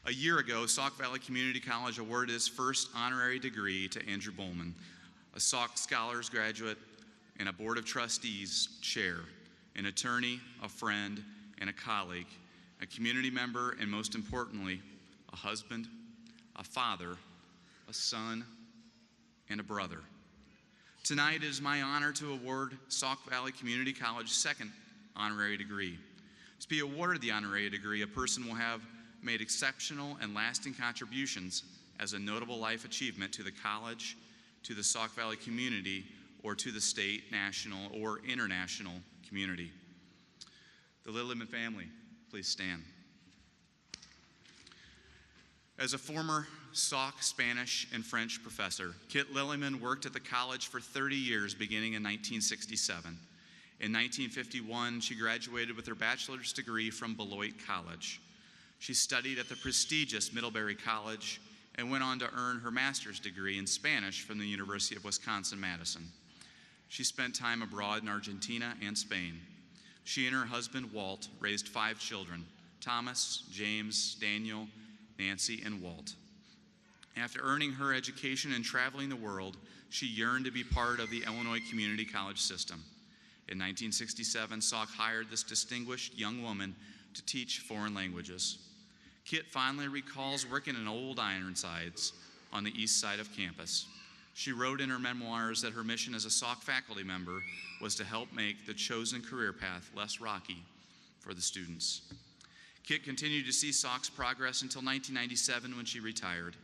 A year ago, Sauk Valley Community College awarded its first honorary degree to Andrew Bowman, a Sauk Scholars graduate and a Board of Trustees chair, an attorney, a friend, and a colleague, a community member, and most importantly, a husband, a father, a son, and a brother. Tonight it is my honor to award Sauk Valley Community College's second honorary degree. To be awarded the honorary degree, a person will have made exceptional and lasting contributions as a notable life achievement to the college, to the Sauk Valley community, or to the state, national, or international community. The Lillyman family, please stand. As a former Sauk Spanish and French professor, Kit Lillyman worked at the college for 30 years beginning in 1967. In 1951, she graduated with her bachelor's degree from Beloit College. She studied at the prestigious Middlebury College and went on to earn her master's degree in Spanish from the University of Wisconsin-Madison. She spent time abroad in Argentina and Spain. She and her husband, Walt, raised 5 children: Thomas, James, Daniel, Nancy, and Walt. After earning her education and traveling the world, she yearned to be part of the Illinois Community College system. In 1967, Sauk hired this distinguished young woman to teach foreign languages. Kit fondly recalls working in Old Ironsides on the east side of campus. She wrote in her memoirs that her mission as a Sauk faculty member was to help make the chosen career path less rocky for the students. Kit continued to see Sauk's progress until 1997 when she retired.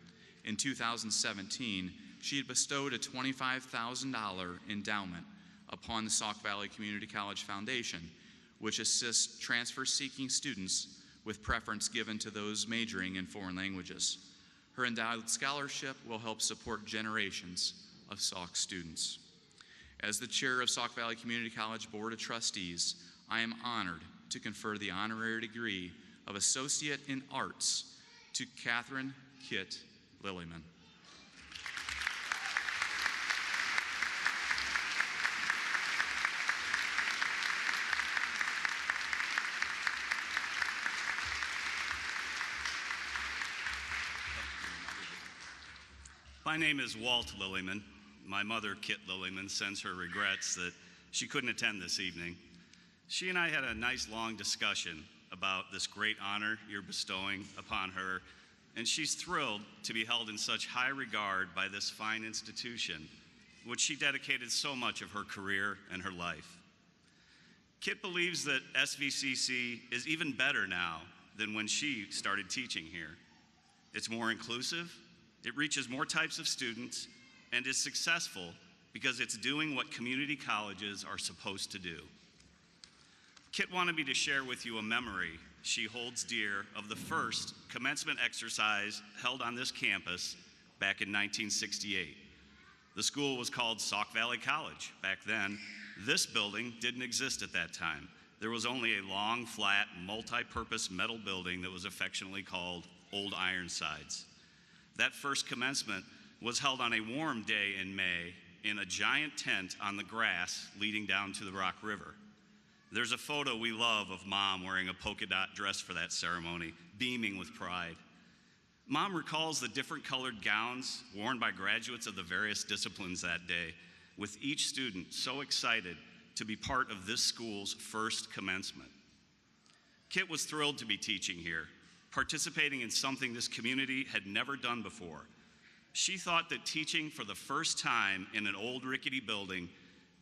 In 2017, she had bestowed a $25,000 endowment upon the Sauk Valley Community College Foundation, which assists transfer-seeking students with preference given to those majoring in foreign languages. Her endowed scholarship will help support generations of Sauk students. As the chair of Sauk Valley Community College Board of Trustees, I am honored to confer the honorary degree of Associate in Arts to Kathryn Kit Lillyman. My name is Walt Lillyman. My mother, Kit Lillyman, sends her regrets that she couldn't attend this evening. She and I had a nice long discussion about this great honor you're bestowing upon her, and she's thrilled to be held in such high regard by this fine institution, which she dedicated so much of her career and her life. Kit believes that SVCC is even better now than when she started teaching here. It's more inclusive, it reaches more types of students, and is successful because it's doing what community colleges are supposed to do. Kit wanted me to share with you a memory she holds dear of the first commencement exercise held on this campus back in 1968. The school was called Sauk Valley College. Back then, this building didn't exist at that time. There was only a long, flat, multi-purpose metal building that was affectionately called Old Ironsides. That first commencement was held on a warm day in May in a giant tent on the grass leading down to the Rock River. There's a photo we love of Mom wearing a polka dot dress for that ceremony, beaming with pride. Mom recalls the different colored gowns worn by graduates of the various disciplines that day, with each student so excited to be part of this school's first commencement. Kit was thrilled to be teaching here, participating in something this community had never done before. She thought that teaching for the first time in an old rickety building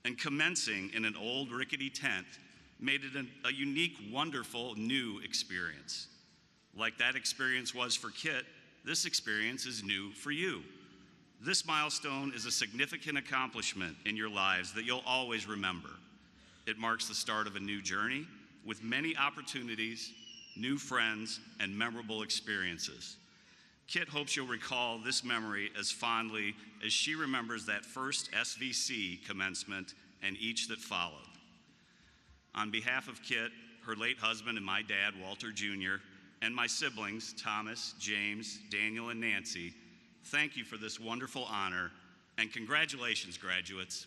and commencing in an old rickety tent made it a unique, wonderful, new experience. Like that experience was for Kit, this experience is new for you. This milestone is a significant accomplishment in your lives that you'll always remember. It marks the start of a new journey with many opportunities, new friends, and memorable experiences. Kit hopes you'll recall this memory as fondly as she remembers that first SVC commencement and each that followed. On behalf of Kit, her late husband, and my dad, Walter Jr., and my siblings, Thomas, James, Daniel, and Nancy, thank you for this wonderful honor, and congratulations, graduates.